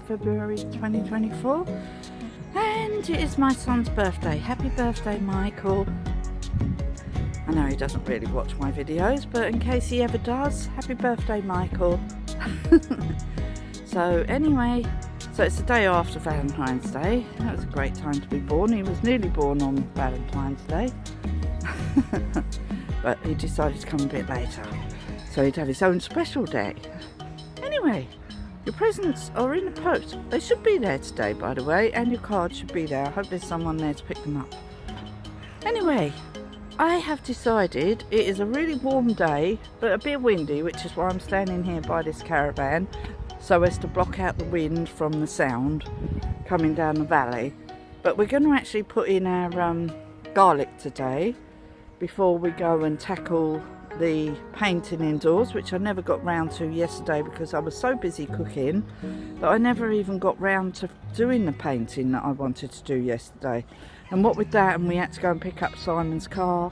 February 2024, and it is my son's birthday. Happy birthday, Michael. I know he doesn't really watch my videos, but in case he ever does, happy birthday, Michael. So anyway, so it's the day after Valentine's Day. That was a great time to be born. He was nearly born on Valentine's Day. But he decided to come a bit later, so he'd have his own special day. Anyway, your presents are in the post. They should be there today, by the way, and your card should be there. I hope there's someone there to pick them up. Anyway, I have decided it is a really warm day, but a bit windy, which is why I'm standing here by this caravan, so as to block out the wind from the sound coming down the valley. But we're going to actually put in our garlic today before we go and tackle the painting indoors, which I never got round to yesterday because I was so busy cooking that I never even got round to doing the painting that I wanted to do yesterday. And what with that, and we had to go and pick up Simon's car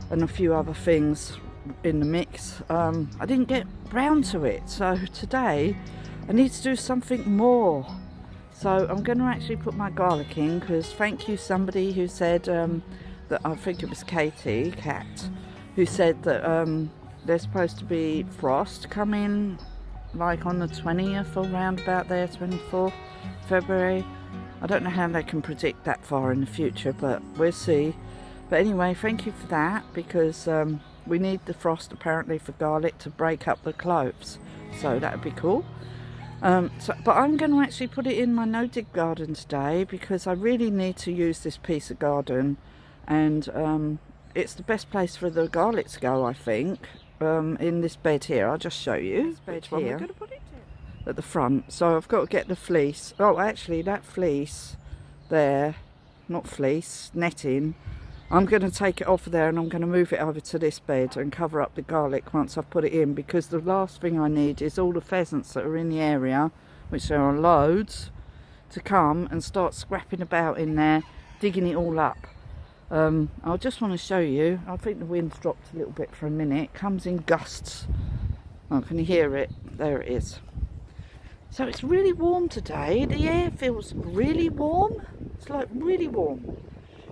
and a few other things in the mix, I didn't get round to it. So today I need to do something more. So I'm going to actually put my garlic in, because thank you somebody who said that, I think it was Katie, Cat, who said that there's supposed to be frost coming like on the 20th or round about there, 24th February. I don't know how they can predict that far in the future, but we'll see. But anyway, thank you for that, because we need the frost apparently for garlic to break up the cloves, so that would be cool. But I'm going to actually put it in my no-dig garden today, because I really need to use this piece of garden, and it's the best place for the garlic to go, I think, in this bed here. I'll just show you. This bed here, we're going to put it in at the front. So I've got to get the fleece. Oh, actually, that fleece there, not fleece, netting, I'm going to take it off of there and I'm going to move it over to this bed and cover up the garlic once I've put it in, because the last thing I need is all the pheasants that are in the area, which there are loads, to come and start scrapping about in there, digging it all up. I just want to show you. I think the wind's dropped a little bit for a minute. It comes in gusts. Oh, can you hear it? There it is. So it's really warm today. The air feels really warm. It's like really warm.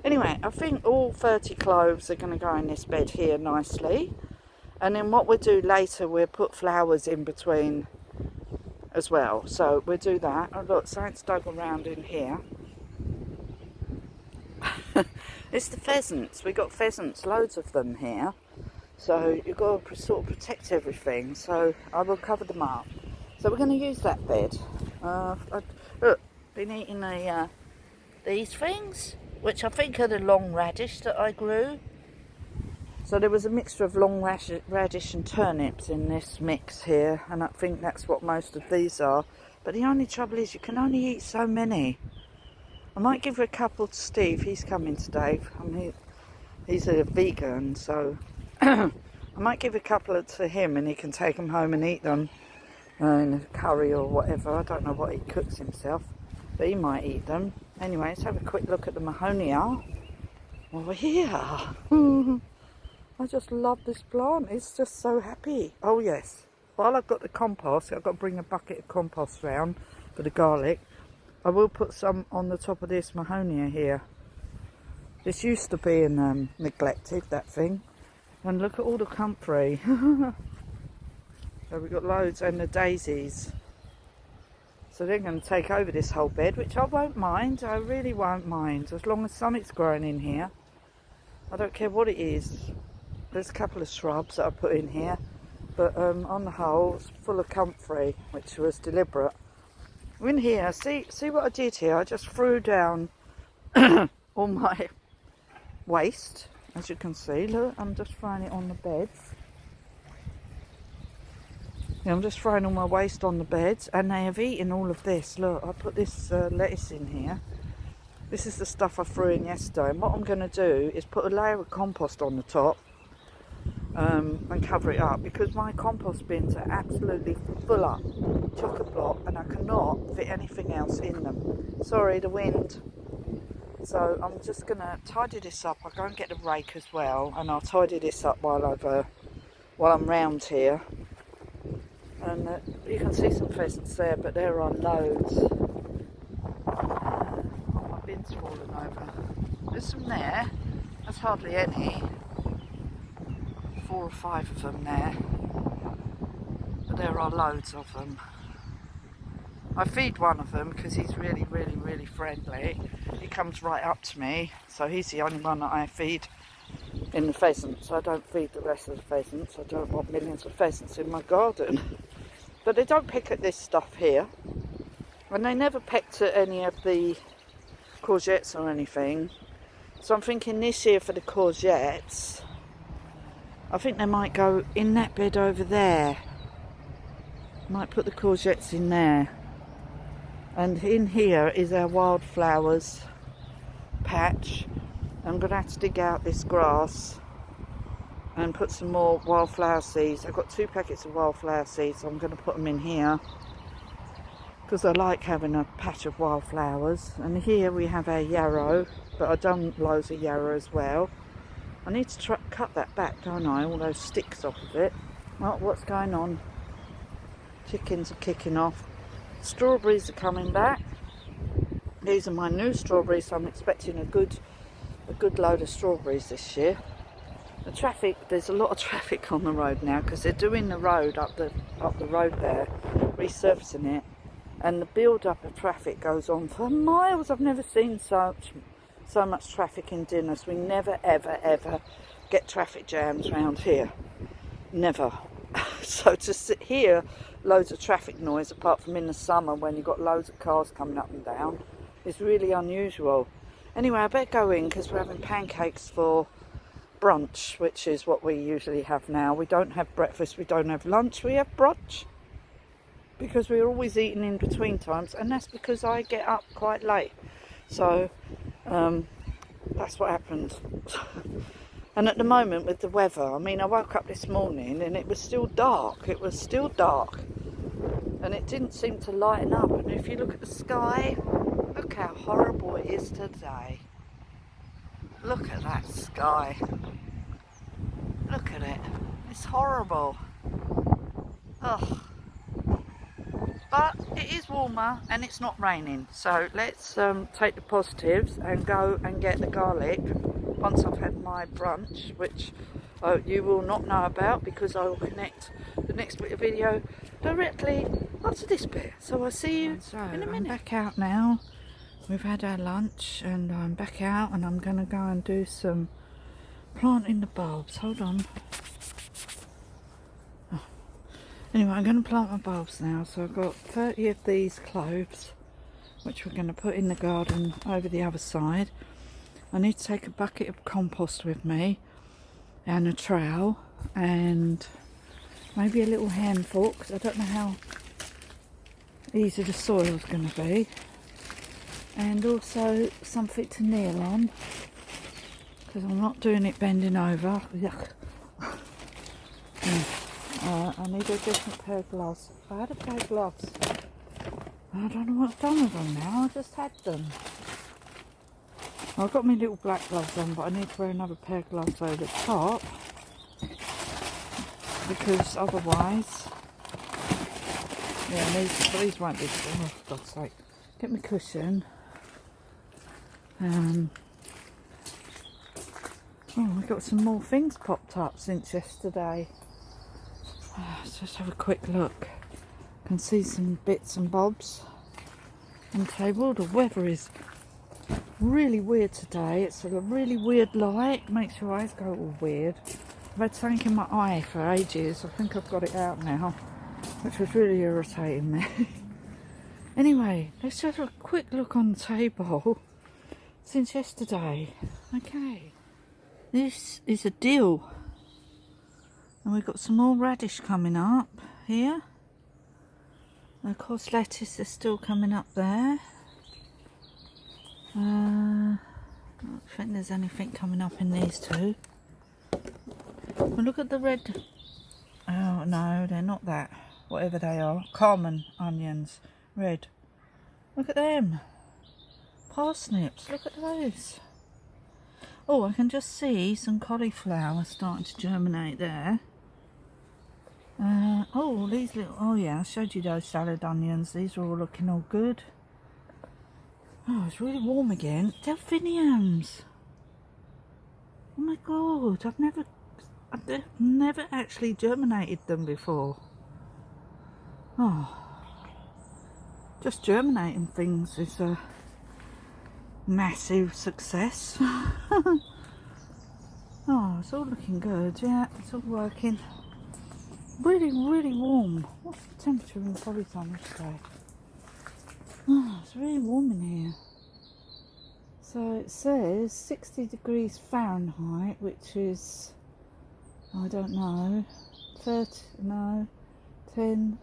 Anyway, I think all 30 cloves are going to go in this bed here nicely. And then what we'll do later, we'll put flowers in between as well. So we'll do that. Oh look, something's dug around in here. It's the pheasants. We got pheasants, loads of them here. So you've got to sort of protect everything. So I will cover them up. So we're going to use that bed. Look, been eating these things, which I think are the long radish that I grew. So there was a mixture of long radish and turnips in this mix here, and I think that's what most of these are. But the only trouble is you can only eat so many. I might give a couple to Steve. He's coming today. He's a vegan, so I might give a couple to him and he can take them home and eat them in a curry or whatever. I don't know what he cooks himself, but he might eat them. Anyway, let's have a quick look at the mahonia over here. I just love this plant. It's just so happy. Oh yes, while I've got the compost, I've got to bring a bucket of compost round for the garlic. I will put some on the top of this mahonia here. This used to be neglected, that thing. And look at all the comfrey. So we've got loads, and the daisies. So they're going to take over this whole bed, which I won't mind. I really won't mind, as long as something's growing in here. I don't care what it is. There's a couple of shrubs that I put in here, but on the whole, it's full of comfrey, which was deliberate. In here, see what I did here? I just threw down all my waste, as you can see. Look, I'm just throwing it on the beds. Yeah, I'm just throwing all my waste on the beds, and they have eaten all of this. Look, I put this lettuce in here. This is the stuff I threw in yesterday, and what I'm going to do is put a layer of compost on the top and cover it up, because my compost bins are absolutely full up, chock-a-block, and I cannot fit anything else in them. Sorry, the wind. So I'm just going to tidy this up. I'll go and get the rake as well, and I'll tidy this up while I'm round here. And you can see some pheasants there, but there are loads. bed's fallen over. There's some there. That's hardly any. 4 or 5 of them there. But there are loads of them. I feed one of them because he's really, really, really friendly. He comes right up to me, so he's the only one that I feed in the pheasants. I don't feed the rest of the pheasants. I don't want millions of pheasants in my garden. But they don't pick at this stuff here. And they never pecked at any of the courgettes or anything. So I'm thinking this year for the courgettes, I think they might go in that bed over there. Might put the courgettes in there. And in here is our wildflowers patch. I'm going to have to dig out this grass and put some more wildflower seeds. I've got 2 packets of wildflower seeds, so I'm going to put them in here because I like having a patch of wildflowers. And here we have our yarrow, but I've done loads of yarrow as well. I need to cut that back, don't I? All those sticks off of it. Well, what's going on? Chickens are kicking off. Strawberries are coming back. These are my new strawberries, so I'm expecting a good load of strawberries this year. The traffic, there's a lot of traffic on the road now because they're doing the road up the road there, resurfacing it, and the build up of traffic goes on for miles. I've never seen so much traffic in Dinas. We never ever get traffic jams around here, never. So to hear loads of traffic noise, apart from in the summer when you've got loads of cars coming up and down, is really unusual. Anyway, I better go in because we're having pancakes for brunch, which is what we usually have now. We don't have breakfast, we don't have lunch, we have brunch because we're always eating in between times, and that's because I get up quite late. So that's what happens. And at the moment with the weather, I mean, I woke up this morning and it was still dark. It was still dark and it didn't seem to lighten up. And if you look at the sky, look how horrible it is today. Look at that sky. Look at it. It's horrible. Ugh. But it is warmer and it's not raining. So let's take the positives and go and get the garlic once I've had my brunch, which you will not know about because I will connect the next bit of video directly after this bit. So I'll see you in a minute. I'm back out now. We've had our lunch and I'm back out and I'm going to go and do some planting the bulbs. Hold on. Oh. Anyway, I'm going to plant my bulbs now. So I've got 30 of these cloves, which we're going to put in the garden over the other side. I need to take a bucket of compost with me and a trowel and maybe a little handful because I don't know how easy the soil is going to be. And also something to kneel on because I'm not doing it bending over. Yuck. I need a different pair of gloves. If I had a pair of gloves, I don't know what I've done with them now. I just had them. Well, I've got my little black gloves on, but I need to wear another pair of gloves over the top because otherwise, yeah, these won't be. Oh, for God's sake! Get my cushion. Oh, we've got some more things popped up since yesterday. Let's just have a quick look. Can see some bits and bobs on the table. The weather is really weird today. It's a really weird light. Makes your eyes go all weird. I've had something in my eye for ages. I think I've got it out now, which was really irritating me. Anyway, let's have a quick look on the table since yesterday. Okay, this is a dill, and we've got some more radish coming up here. And of course, lettuce is still coming up there. I don't think there's anything coming up in these two. Well, look at the red. Oh no, they're not that. Whatever they are, common onions, red. Look at them. Parsnips. Look at those. Oh, I can just see some cauliflower starting to germinate there. Oh, these little. Oh yeah, I showed you those salad onions. These are all looking all good. Oh, it's really warm again. Delphiniums. Oh my god, I've never actually germinated them before. Oh, just germinating things is a massive success. Oh, it's all looking good, yeah, it's all working. Really, really warm. What's the temperature in the polytunnel today? Oh, it's really warm in here. So it says 60 degrees Fahrenheit, which is, I don't know, 10,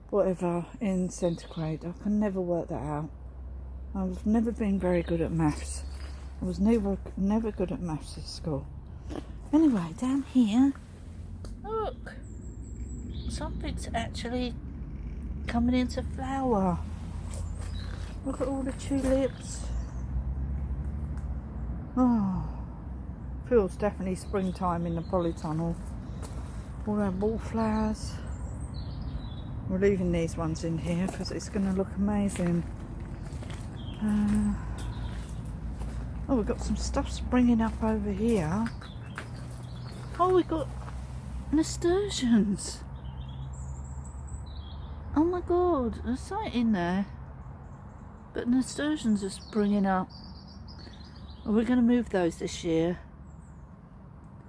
whatever in centigrade. I can never work that out. I've never been very good at maths. I was never good at maths at school. Anyway, down here, look, something's actually coming into flower. Look at all the tulips. Oh, feels definitely springtime in the polytunnel. All our wallflowers. We're leaving these ones in here because it's going to look amazing. Oh, we've got some stuff springing up over here. Oh, we've got nasturtiums. Oh my god, there's something in there. But nasturtiums are springing up. Oh, we're going to move those this year.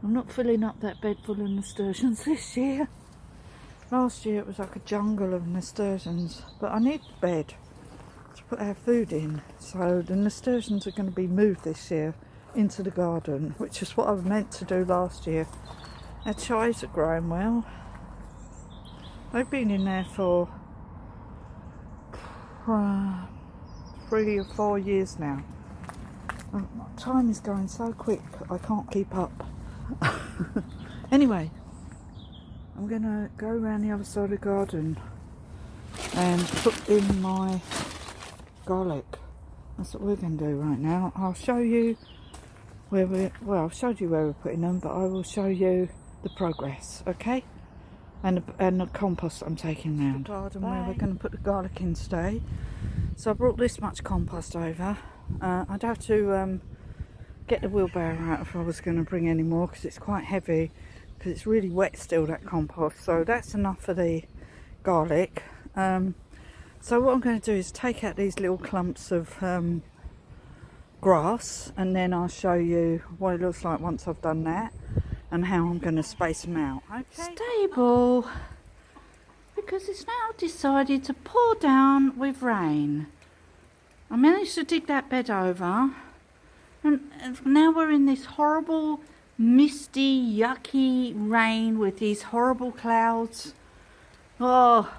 I'm not filling up that bed full of nasturtiums this year. Last year it was like a jungle of nasturtiums. But I need the bed to put our food in, so the nasturtiums are going to be moved this year into the garden, which is what I meant to do last year. Our chives are growing well. They've been in there for 3 or 4 years now. Time is going so quick I can't keep up. Anyway, I'm going to go around the other side of the garden and put in my garlic. That's what we're going to do right now. I'll show you where I've showed you where we're putting them, but I will show you the progress, okay? And the compost I'm taking round. The garden where we're going to put the garlic in today. So I brought this much compost over. I'd have to get the wheelbarrow out if I was going to bring any more, because it's quite heavy, because it's really wet still, that compost. So that's enough for the garlic. So what I'm going to do is take out these little clumps of grass, and then I'll show you what it looks like once I've done that and how I'm going to space them out. Okay. Stable, because it's now decided to pour down with rain. I managed to dig that bed over, and now we're in this horrible misty yucky rain with these horrible clouds. Oh,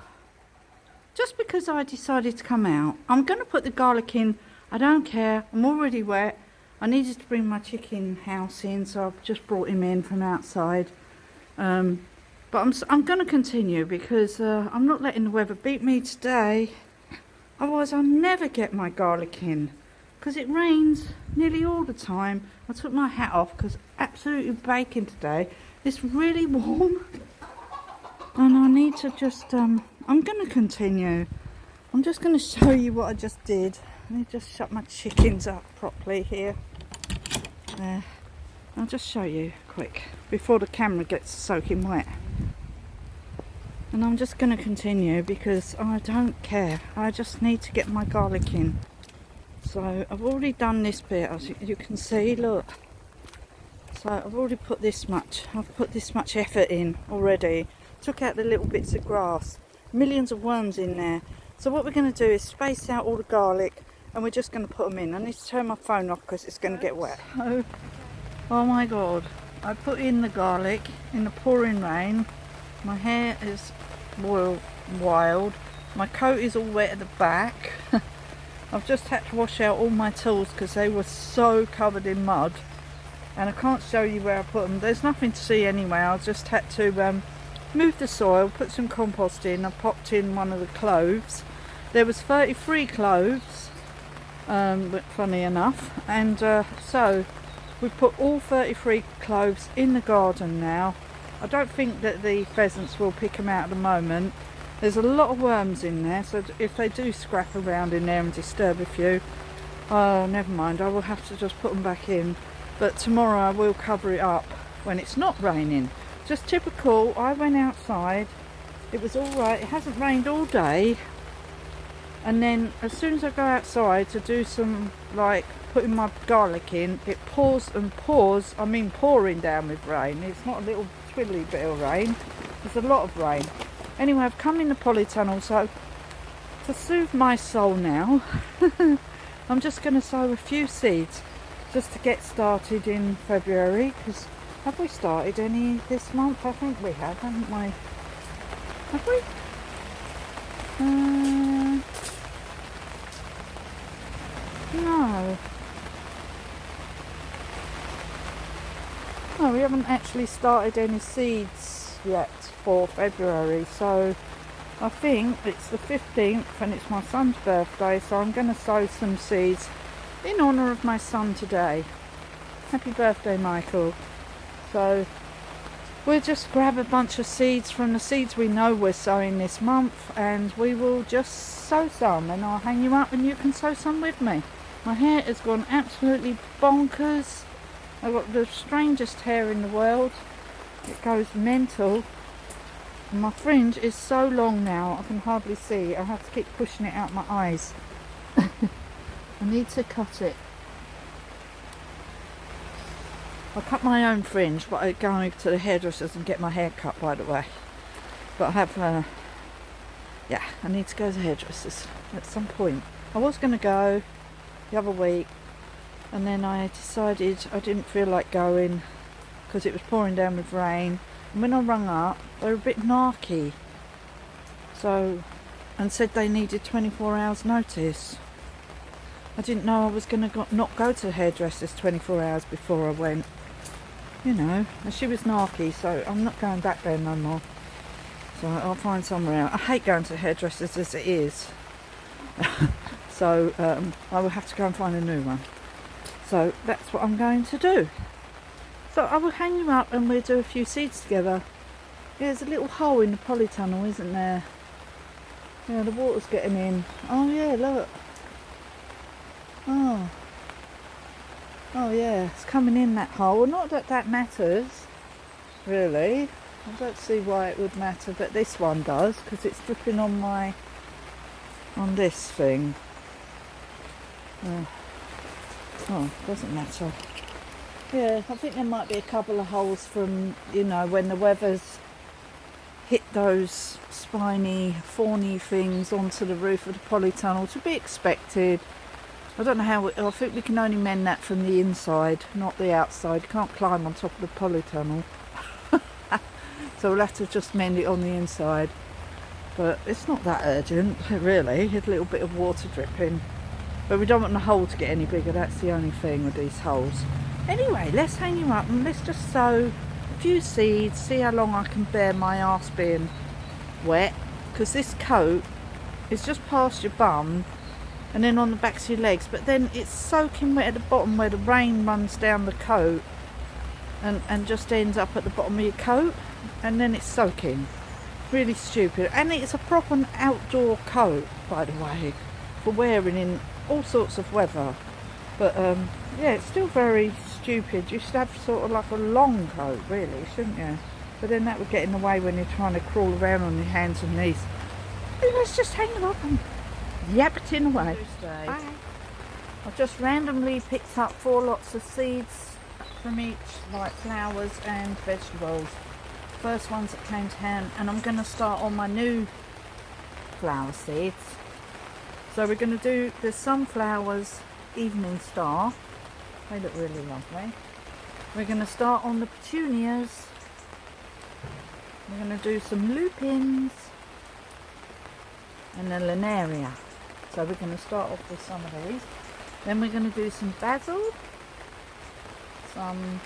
just because I decided to come out. I'm going to put the garlic in. I don't care, I'm already wet. I needed to bring my chicken house in, so I've just brought him in from outside. But I'm going to continue, because I'm not letting the weather beat me today. Otherwise I'll never get my garlic in, because it rains nearly all the time. I took my hat off because absolutely baking today. It's really warm, and I need to just I'm going to continue. I'm just going to show you what I just did. Let me just shut my chickens up properly here. There. I'll just show you quick before the camera gets soaking wet. And I'm just going to continue because I don't care. I just need to get my garlic in. So I've already done this bit, as you can see, look. So I've already put this much. I've put this much effort in already. Took out the little bits of grass. Millions of worms in there. So what we're going to do is space out all the garlic, and we're just going to put them in. I need to turn my phone off because it's going to get wet. Oh my god. I put in the garlic in the pouring rain. My hair is wild. My coat is all wet at the back. I've just had to wash out all my tools because they were so covered in mud. And I can't show you where I put them. There's nothing to see anyway. I just had to move the soil, put some compost in. I popped in one of the cloves. There was 33 cloves, but funny enough. And so we put all 33 cloves in the garden now. I don't think that the pheasants will pick them out at the moment. There's a lot of worms in there, so if they do scrap around in there and disturb a few, oh, never mind, I will have to just put them back in. But tomorrow I will cover it up when it's not raining. Just typical, I went outside, it was alright, it hasn't rained all day, and then as soon as I go outside to do some, like, putting my garlic in, it pours and pours, I mean pouring down with rain. It's not a little twiddly bit of rain, it's a lot of rain. Anyway, I've come in the polytunnel, so to soothe my soul now, I'm just going to sow a few seeds just to get started in February, because have we started any this month? I think we have, haven't we? Have we? No. No, we haven't actually started any seeds yet for February, so I think it's the 15th and it's my son's birthday, so I'm going to sow some seeds in honour of my son today. Happy birthday, Michael. So we'll just grab a bunch of seeds from the seeds we know we're sowing this month, and we will just sow some, and I'll hang you up and you can sow some with me. My hair has gone absolutely bonkers. I've got the strangest hair in the world. It goes mental. And my fringe is so long now I can hardly see. I have to keep pushing it out my eyes. I need to cut it. I cut my own fringe, but I go over to the hairdressers and get my hair cut, by the way. But I have, yeah, I need to go to the hairdressers at some point. I was going to go the other week, and then I decided I didn't feel like going because it was pouring down with rain. And when I rung up, they were a bit narky, so, and said they needed 24 hours notice. I didn't know I was going to not go to the hairdressers 24 hours before I went, you know, and she was narky, so I'm not going back there no more. So I'll find somewhere else. I hate going to hairdressers as it is. So I will have to go and find a new one. So that's what I'm going to do. So I will hang you up and we'll do a few seeds together. Yeah, there's a little hole in the polytunnel, isn't there? Yeah, the water's getting in. Oh yeah, look. Oh. Oh yeah, it's coming in that hole. Not that that matters, really. I don't see why it would matter, but this one does, because it's dripping on my, on this thing. Oh, doesn't matter. Yeah, I think there might be a couple of holes from, you know, when the weather's hit those spiny, thorny things onto the roof of the polytunnel, to be expected. I don't know how, I think we can only mend that from the inside, not the outside. You can't climb on top of the polytunnel. So we'll have to just mend it on the inside. But it's not that urgent, really. A little bit of water dripping. But we don't want the hole to get any bigger, that's the only thing with these holes. Anyway, let's hang you up and let's just sow a few seeds, see how long I can bear my arse being wet. Because this coat is just past your bum and then on the backs of your legs, but then it's soaking wet at the bottom where the rain runs down the coat and just ends up at the bottom of your coat, and then it's soaking. Really stupid. And it's a proper outdoor coat, by the way, for wearing in all sorts of weather. But yeah, it's still very stupid. You should have sort of like a long coat, really, shouldn't you? But then that would get in the way when you're trying to crawl around on your hands and knees. But let's just hang it up and yap it in away. Bye. I've just randomly picked up 4 lots of seeds from each, like flowers and vegetables. First ones that came to hand, and I'm going to start on my new flower seeds. So we're going to do the sunflowers Evening Star. They look really lovely. We're going to start on the petunias. We're going to do some lupins and a linaria. So we're going to start off with some of these. Then we're going to do some basil, some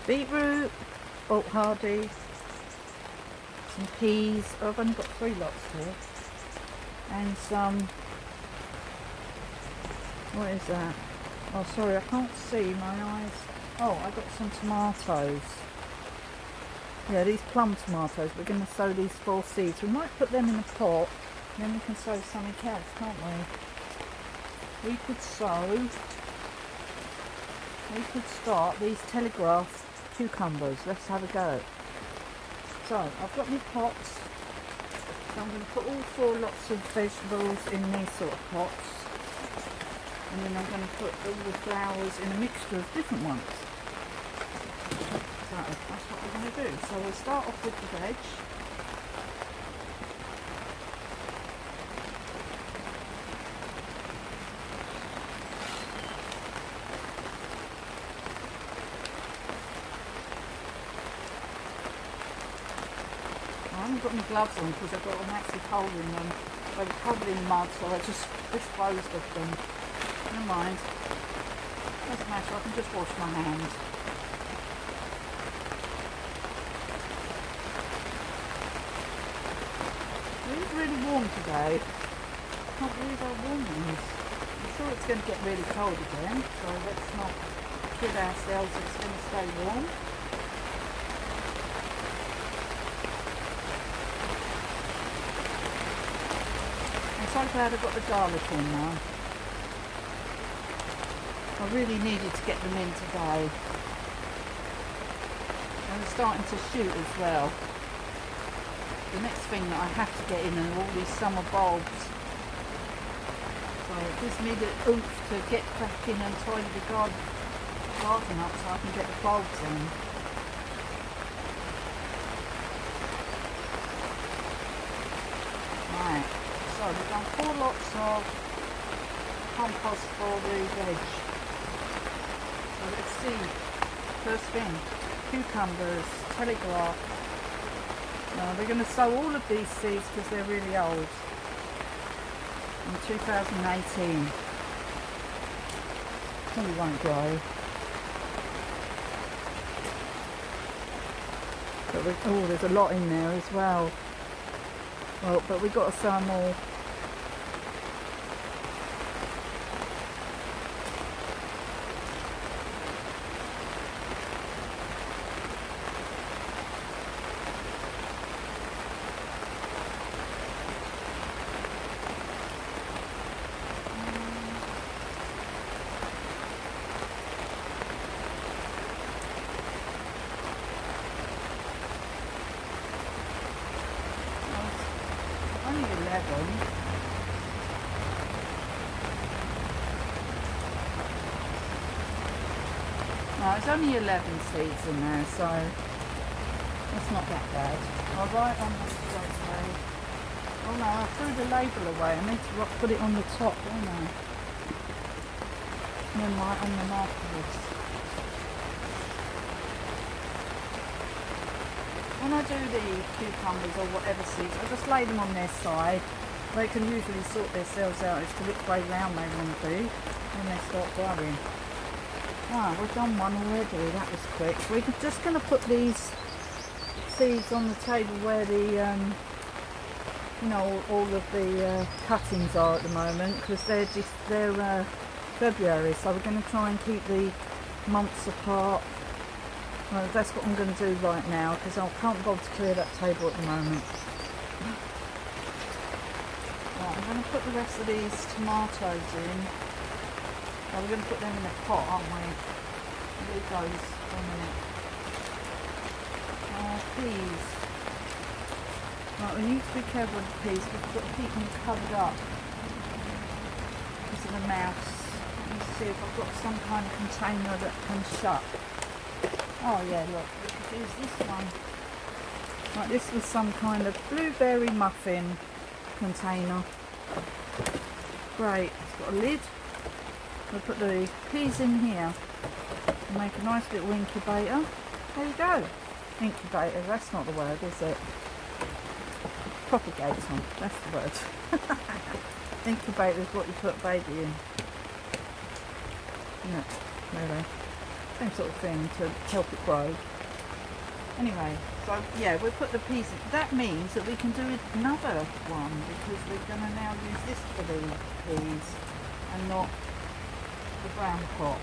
beetroot, Bolt Hardy, some peas. Oh, I've only got 3 lots here. And some, what is that? Oh, sorry, I can't see, my eyes. Oh, I got some tomatoes. Yeah, these plum tomatoes, we're going to sow these 4 seeds. We might put them in a pot, and then we can sow something else, can't we? We could start these telegraph cucumbers. Let's have a go. So, I've got my pots. So I'm going to put all 4 lots of vegetables in these sort of pots. And then I'm going to put all the flowers in a mixture of different ones. So that's what we're going to do. So we'll start off with the veg. I haven't got my gloves on because I've got a massive hole in them. They were covered in mud, so I just disposed of them. Never mind. Doesn't matter, I can just wash my hands. It is really warm today. I can't believe how warm it is. I'm sure it's going to get really cold again, so let's not kid ourselves, it's going to stay warm. I'm so glad I got the garlic in now. I really needed to get them in today. And they're starting to shoot as well. The next thing that I have to get in are all these summer bulbs. So it gives me the oomph to get cracking and tidy the garden up so I can get the bulbs in. Right. So we've done 4 lots of compost for the veg. So let's see. First thing, cucumbers, telegraph. Now we're going to sow all of these seeds because they're really old. In 2018. Probably won't grow. But oh, there's a lot in there as well. Well, but we've got to sow them all. Only 11. No, it's only 11 seeds in there, so that's not that bad. I'll write on the straight away. Oh no, I threw the label away. I need to put it on the top, don't I? And then write on them afterwards. When I do the cucumbers or whatever seeds, I just lay them on their side. They can usually sort themselves out as to which way round they want to be when they start growing. Ah, we've done one already, that was quick. We're just going to put these seeds on the table where the, you know, all of the cuttings are at the moment, because they're February, so we're going to try and keep the months apart. Well, that's what I'm going to do right now, because I can't bother to clear that table at the moment. Right, I'm going to put the rest of these tomatoes in. Oh, we're going to put them in a pot, aren't we? Leave those for a minute. Peas. Right, we need to be careful with the peas. We've got to keep them covered up because of the mouse. Let me see if I've got some kind of container that can shut. Oh yeah, look, we could use this one. Right, this was some kind of blueberry muffin container. Great, it's got a lid. We'll put the peas in here and make a nice little incubator. There you go. Incubator, that's not the word, is it? Propagator, that's the word. Incubator is what you put a baby in. No, really. Same sort of thing to help it grow. Anyway, so yeah, we'll put the peas in. That means that we can do another one because we're going to now use this for the peas and not the brown pot.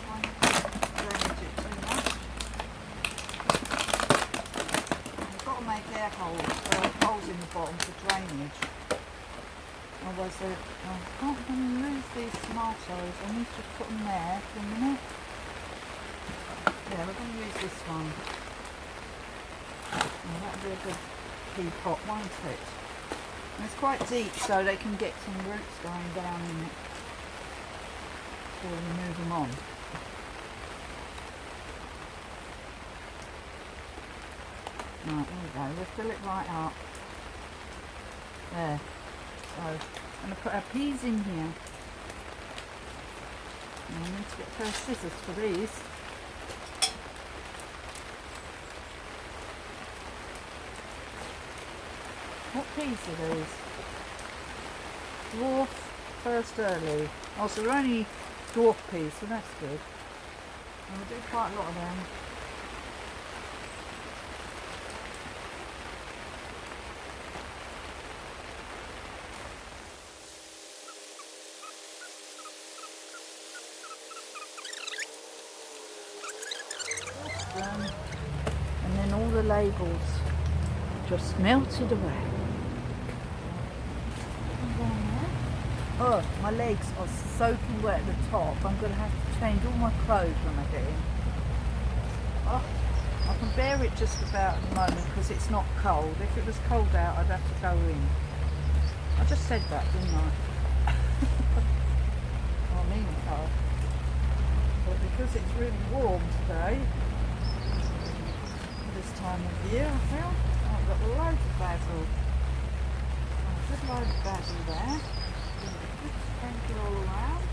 I don't damage it too much. holes in the bottom for drainage. Otherwise I can't lose these tomatoes. I need to put them there for a minute. Yeah, we're going to use this one. Oh, that'll be a good pea pot, won't it? And it's quite deep, so they can get some roots going down in it before we move them on. Right, there we go. We'll fill it right up. There. So, I'm going to put our peas in here. And I need to get a pair of scissors for these. What peas are these? Dwarf, first early. Oh, so they're only dwarf peas, so that's good. And we'll do quite a lot of them. And then all the labels just melted away. Oh, my legs are soaking wet at the top. I'm going to have to change all my clothes when I get in. Oh, I can bear it just about at the moment because it's not cold. If it was cold out, I'd have to go in. I just said that, didn't I? I mean cold. But because it's really warm today, this time of year, I feel I've got loads of basil. A good load of basil there. Give it a good sprinkle all around.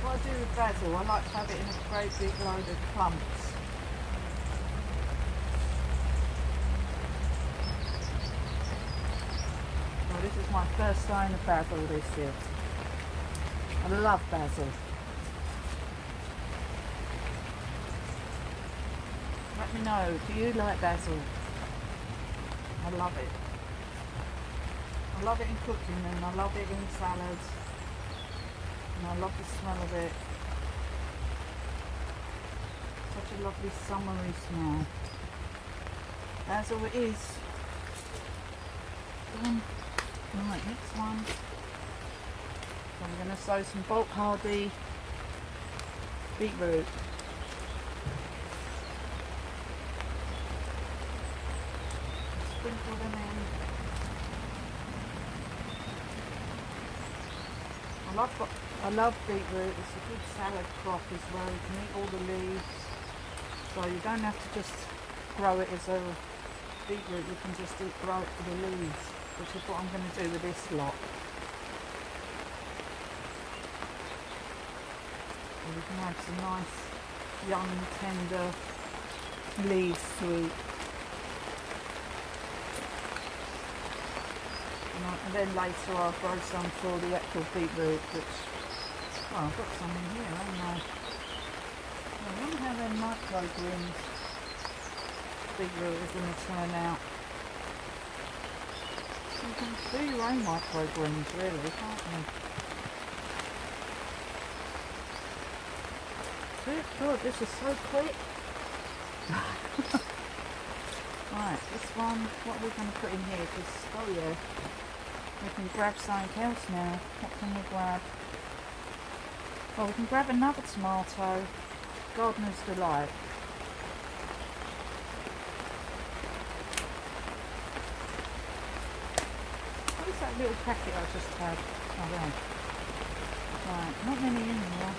What I do with basil, I like to have it in a great big load of clumps. Well, this is my first sign of basil this year. I love basil. Let me know, do you like basil? I love it. I love it in cooking and I love it in salads. And I love the smell of it. Such a lovely summery smell. Basil it is. Right, next one. I'm going to sow some bulk hardy beetroot. Sprinkle them in. I love beetroot. It's a good salad crop as well. You can eat all the leaves. So you don't have to just grow it as a beetroot. You can just grow it for the leaves, which is what I'm going to do with this lot. We can add some nice young tender leaves to eat. And then later I'll grow some for the actual beetroot, which, oh, I've got some in here, haven't I? I wonder how their microgreens beetroot is going to turn out. You can do your own microgreens really, can't you? God, this is so quick. Right, this one, what are we going to put in here? Because, oh yeah, we can grab something else now. What can we grab? Well, we can grab another tomato. Gardener's Delight. What is that little packet I just had? Oh, there. Right, not many in here.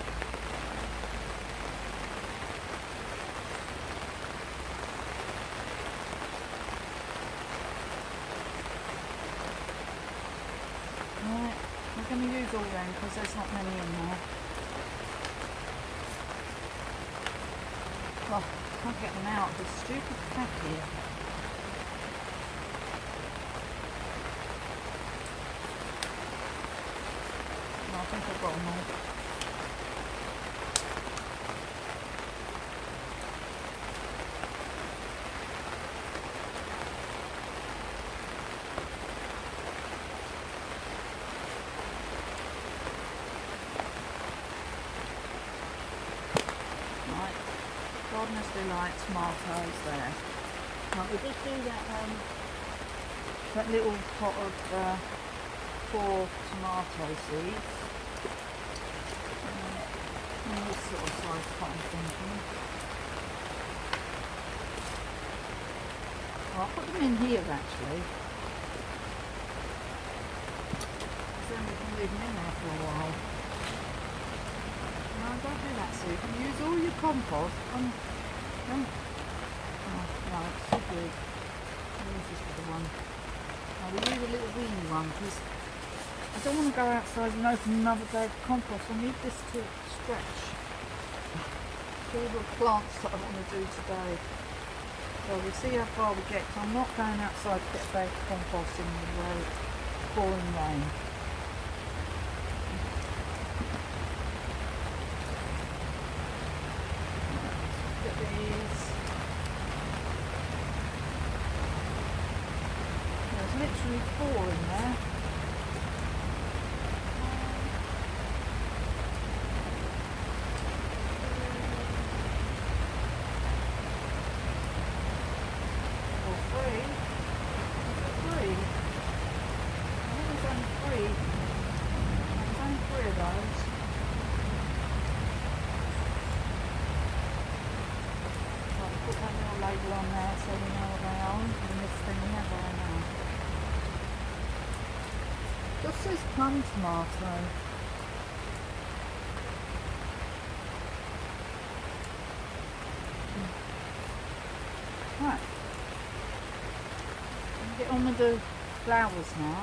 I'm going to use all them because there's not many in there. Oh, I can't get them out of this stupid pack here. No, I think I've got them all. as they like tomatoes there. Right, we did do that little pot of 4 tomato seeds. This sort of size pot I'm thinking. I'll put them in here actually. Then we can leave them in there for a while. No, don't do that, Sue. You can use all your compost. Oh, no, it's too big. Use this little one. Now we use a little weeny one because I don't want to go outside and open another bag of compost. I need this to stretch. All the plants that I want to do today. So we'll see how far we get. I'm not going outside to get a bag of compost in the pouring rain. Look at these. There's literally 4 in there. Label on there so we know what they are, and this thing we have right now. Just says plum tomato. Right. Get on with the flowers now.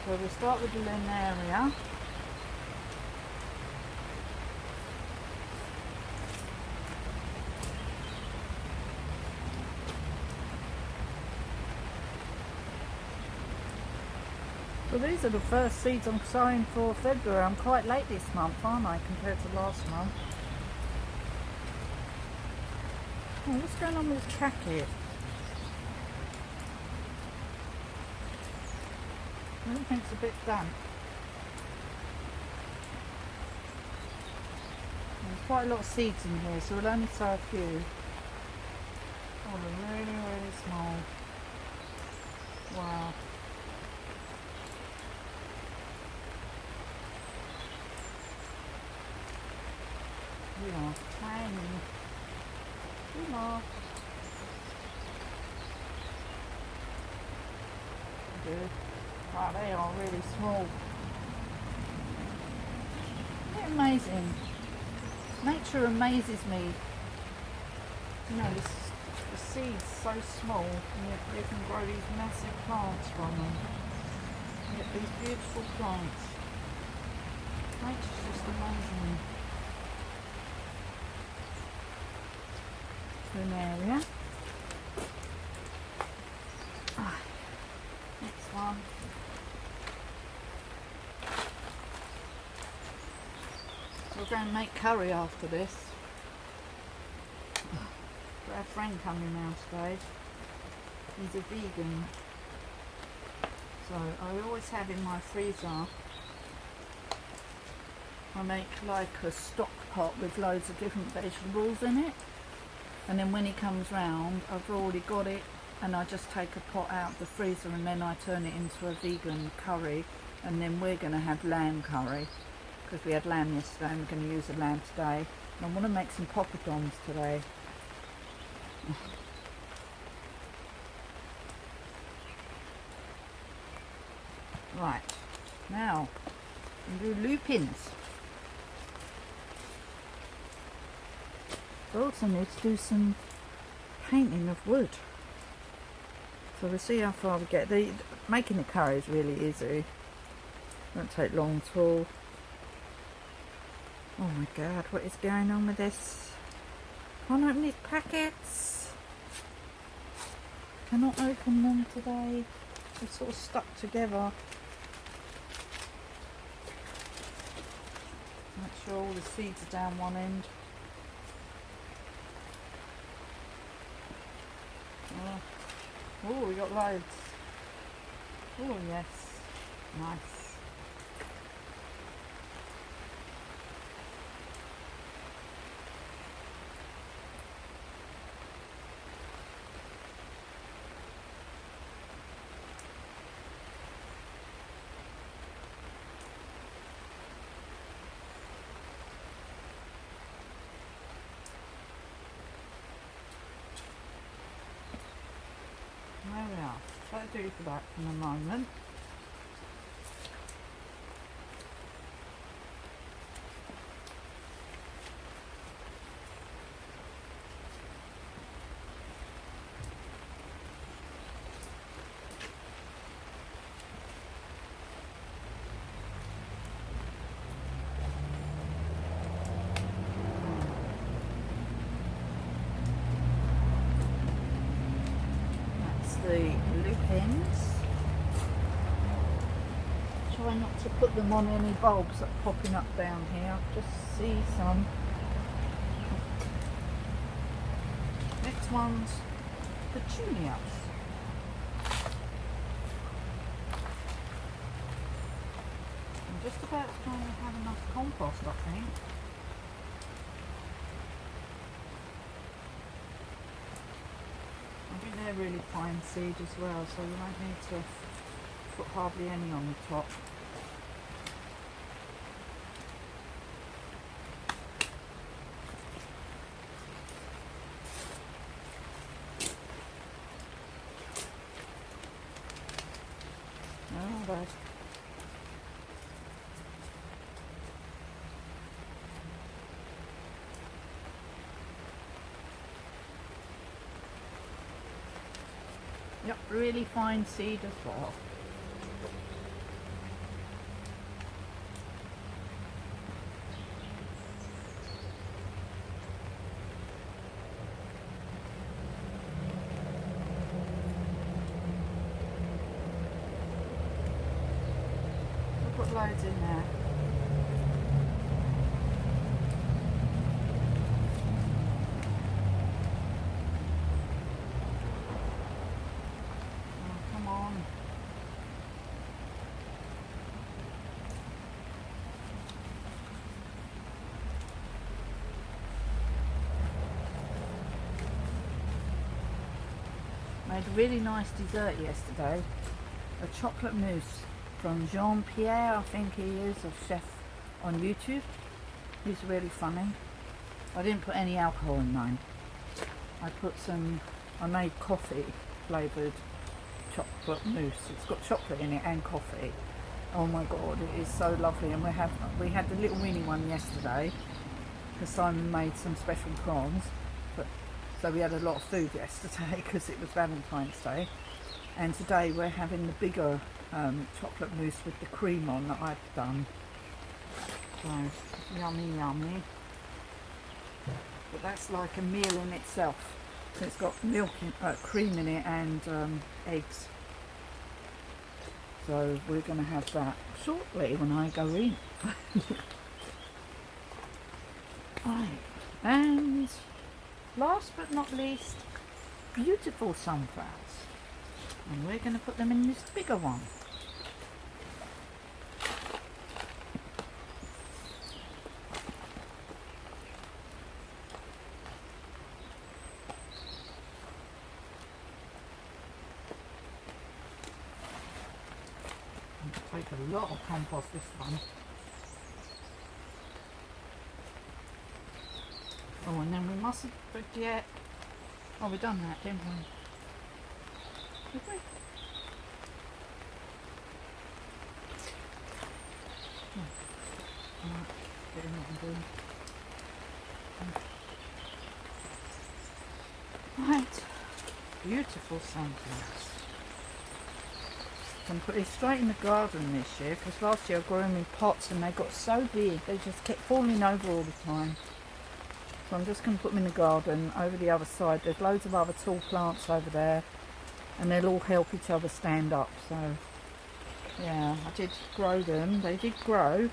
So we'll start with the Linaria. So these are the first seeds I'm sowing for February. I'm quite late this month, aren't I, compared to last month? Oh, what's going on with this tracket? Everything's a bit damp. There's quite a lot of seeds in here, so we'll only sow a few. Oh, they're really, really small. Wow. You know, tiny. You know. Good. Wow, they are really small. Isn't it amazing? Nature amazes me. You know, the seeds so small, and yet you can grow these massive plants from them. You get these beautiful plants. Nature's just amazing. Area. Next one. So we're going to make curry after this. Got our friend coming now today. He's a vegan. So I always have in my freezer, I make like a stock pot with loads of different vegetables in it. And then when he comes round, I've already got it, and I just take a pot out of the freezer and then I turn it into a vegan curry. And then we're going to have lamb curry because we had lamb yesterday and we're going to use the lamb today. And I want to make some poppadoms today. Right, now we'll do lupins. I also need to do some painting of wood. So we'll see how far we get. Making the curry is really easy. Won't take long at all. Oh my god, what is going on with this? Can't open these packets. Cannot open them today. They're sort of stuck together. Make sure all the seeds are down one end. Oh, we got loads. Oh yes, nice. do for that in a moment. The loop ends. Try not to put them on any bulbs that are popping up down here. Just see some. Next one's petunias. I'm just about trying to have enough compost, I think. I think they're really fine seed as well, so you won't need to put hardly any on the top. Oh, there's yep, really fine seed as well. We'll put loads in there. Made a really nice dessert yesterday, a chocolate mousse from Jean-Pierre, I think he is, a chef on YouTube. He's really funny. I didn't put any alcohol in mine. I made coffee flavoured chocolate mousse. It's got chocolate in it and coffee. Oh my god, it is so lovely. And we had the little mini one yesterday because Simon made some special prawns. So we had a lot of food yesterday because it was Valentine's Day, and today we're having the bigger chocolate mousse with the cream on that I've done. So yummy, yummy. But that's like a meal in itself. So it's got milk, cream in it, and eggs. So we're going to have that shortly when I go in. Right, and last but not least, beautiful sunflowers, and we're going to put them in this bigger one. Take a lot of compost this one. Oh, and then we mustn't forget. Oh, we've done that, didn't we? Did we? Oh. Right, getting what I'm doing. Right, beautiful sunflowers. I'm putting straight in the garden this year because last year I grew them in pots and they got so big they just kept falling over all the time. So I'm just going to put them in the garden over the other side. There's loads of other tall plants over there and they'll all help each other stand up. So yeah, I did grow them. They did grow.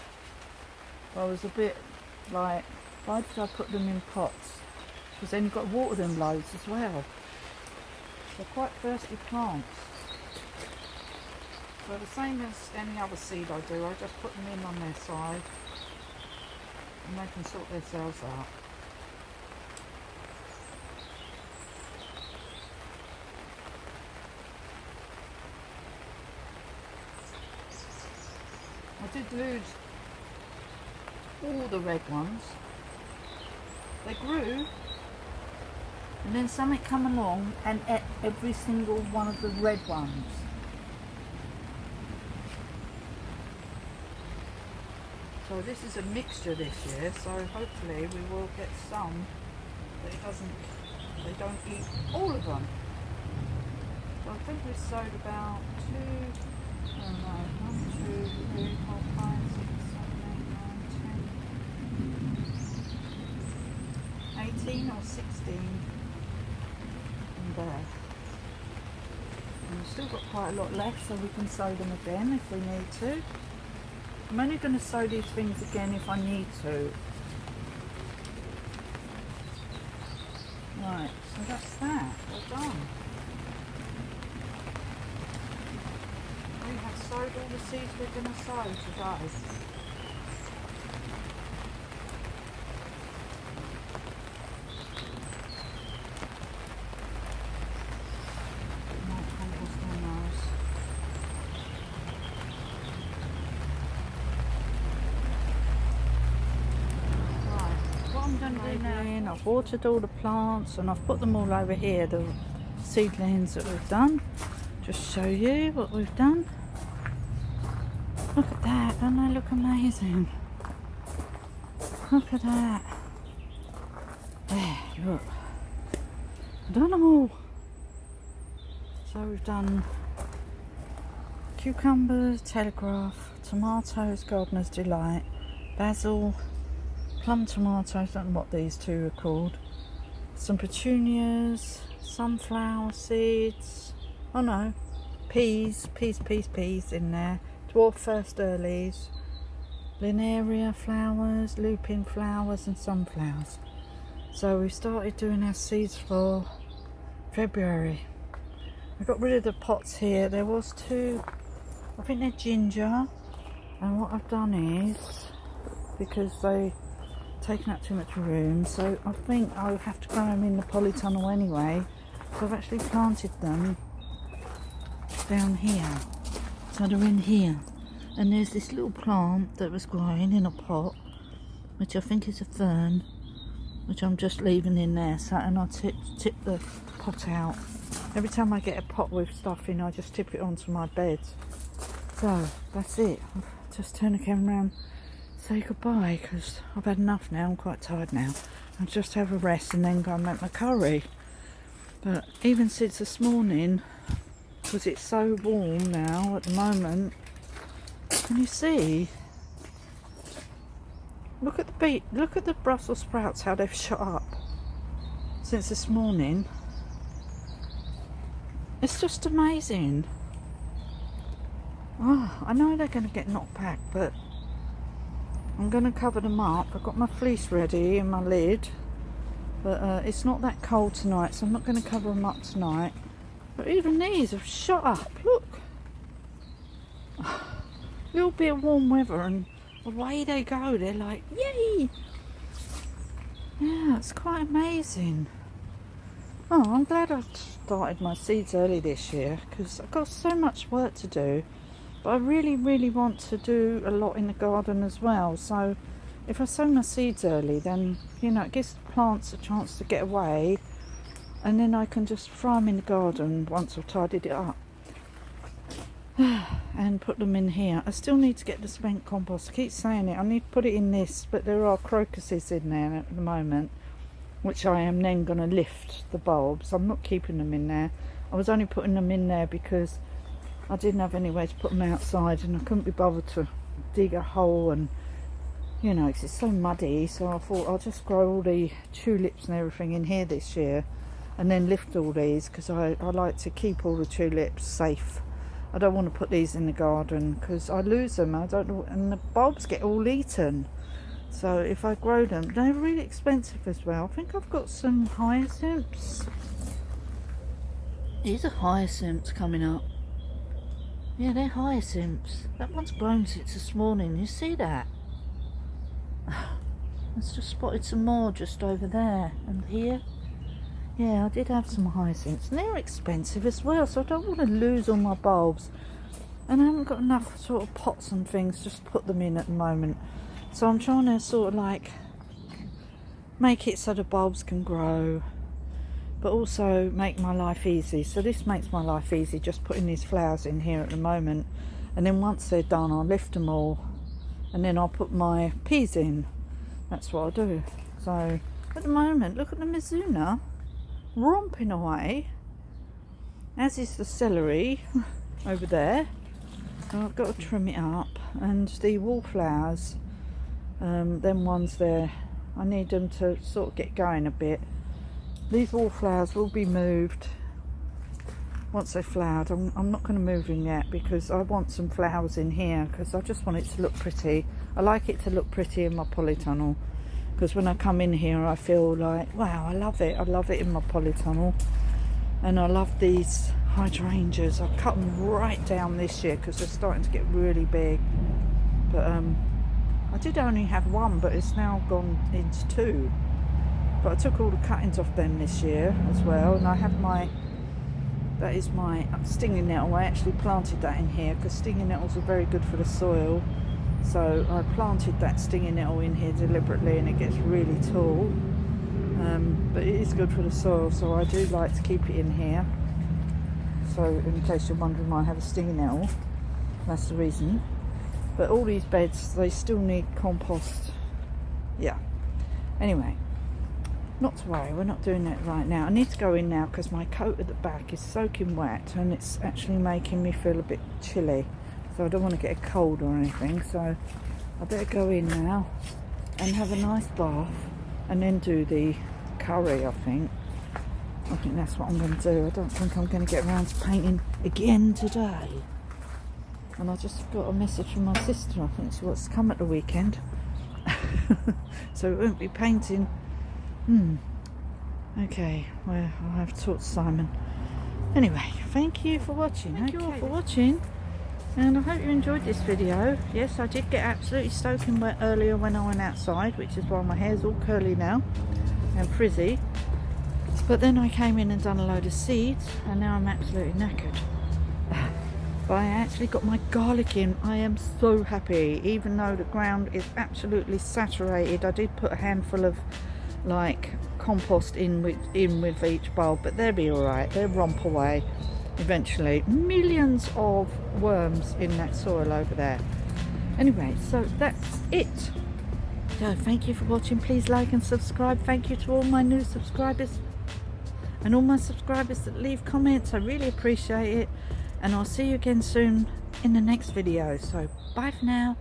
I was a bit like, why did I put them in pots? Because then you've got to water them loads as well. They're quite thirsty plants. So the same as any other seed I do, I just put them in on their side and they can sort themselves out. I did lose all the red ones. They grew and then something come along and ate every single one of the red ones. So this is a mixture this year, so hopefully we will get some that they don't eat all of them. So I think we sowed about 18 or 16 in there. And we've still got quite a lot left, so we can sow them again if we need to. I'm only going to sow these things again if I need to. Right, so that's that. Well done. We have sowed all the seeds we're going to sow today. I've watered all the plants and I've put them all over here, the seedlings that we've done. Just show you what we've done. Look at that, don't they look amazing? Look at that. There, look. I've done them all. So we've done cucumbers, telegraph, tomatoes, gardener's delight, basil, plum tomatoes, I don't know what these two are called, some petunias, sunflower seeds, oh no, peas in there, dwarf first earlies, linearia flowers, lupin flowers and sunflowers. So we started doing our seeds for February. I got rid of the pots here. There was two, I think they're ginger, and what I've done is, because they taken up too much room, so I think I'll have to grow them in the polytunnel anyway. So I've actually planted them down here, so they're in here. And there's this little plant that was growing in a pot, which I think is a fern, which I'm just leaving in there. So, and I tip the pot out every time I get a pot with stuff in. I just tip it onto my bed. So that's it. I'll just turn the camera around, say goodbye, because I've had enough now. I'm quite tired now. I'll just have a rest and then go and make my curry. But even since this morning, because it's so warm now at the moment, can you see? Look at the Brussels sprouts, how they've shot up since this morning. It's just amazing. Oh, I know they're going to get knocked back, but I'm going to cover them up. I've got my fleece ready and my lid, but it's not that cold tonight, so I'm not going to cover them up tonight. But even these have shot up, look. A little bit of warm weather and away they go. They're like, yay! Yeah, it's quite amazing. Oh, I'm glad I started my seeds early this year, because I've got so much work to do. But I really, really want to do a lot in the garden as well. So if I sow my seeds early, then, you know, it gives the plants a chance to get away. And then I can just fry them in the garden once I've tidied it up. And put them in here. I still need to get the spent compost. I keep saying it. I need to put it in this, but there are crocuses in there at the moment, which I am then going to lift the bulbs. I'm not keeping them in there. I was only putting them in there because I didn't have anywhere to put them outside, and I couldn't be bothered to dig a hole, and you know, 'cause it's so muddy. So I thought I'll just grow all the tulips and everything in here this year, and then lift all these, because I like to keep all the tulips safe. I don't want to put these in the garden because I lose them. I don't know, and the bulbs get all eaten. So if I grow them, they're really expensive as well. I think I've got some hyacinths. These are hyacinths coming up. Yeah, they're hyacinths. That one's grown since this morning. You see that? Let's just spotted some more just over there and here. Yeah, I did have some hyacinths, and they're expensive as well, so I don't want to lose all my bulbs. And I haven't got enough sort of pots and things just to put them in at the moment. So I'm trying to sort of like make it so the bulbs can grow, but also make my life easy. So this makes my life easy, just putting these flowers in here at the moment. And then once they're done, I'll lift them all and then I'll put my peas in. That's what I'll do. So at the moment, look at the Mizuna romping away, as is the celery over there. And I've got to trim it up, and the wallflowers, them ones there, I need them to sort of get going a bit. These wallflowers will be moved once they've flowered. I'm not going to move them yet because I want some flowers in here, because I just want it to look pretty. I like it to look pretty in my polytunnel, because when I come in here I feel like, wow, I love it in my polytunnel. And I love these hydrangeas. I've cut them right down this year because they're starting to get really big, but I did only have one, but it's now gone into two. But I took all the cuttings off them this year as well, and I have that is my stinging nettle. I actually planted that in here because stinging nettles are very good for the soil. So I planted that stinging nettle in here deliberately, and it gets really tall. But it is good for the soil, so I do like to keep it in here. So in case you're wondering why I have a stinging nettle, that's the reason. But all these beds, they still need compost. Yeah. Anyway, not to worry, we're not doing that right now. I need to go in now because my coat at the back is soaking wet, and it's actually making me feel a bit chilly. So I don't want to get a cold or anything, so I better go in now and have a nice bath, and then do the curry. I think that's what I'm going to do. I don't think I'm going to get around to painting again today. And I just got a message from my sister. I think she wants to come at the weekend. So it won't be painting. Okay, well, I'll have to talk to Simon. Anyway, thank you for watching. Thank you all for watching, and I hope you enjoyed this video. Yes, I did get absolutely soaking wet earlier when I went outside, which is why my hair's all curly now and frizzy. But then I came in and done a load of seeds, and now I'm absolutely knackered. But I actually got my garlic in. I am so happy, even though the ground is absolutely saturated. I did put a handful of like compost in with each bulb, but they'll be all right. They'll romp away eventually. Millions of worms in that soil over there. Anyway, so that's it. So thank you for watching. Please like and subscribe. Thank you to all my new subscribers and all my subscribers that leave comments. I really appreciate it, and I'll see you again soon in the next video. So bye for now.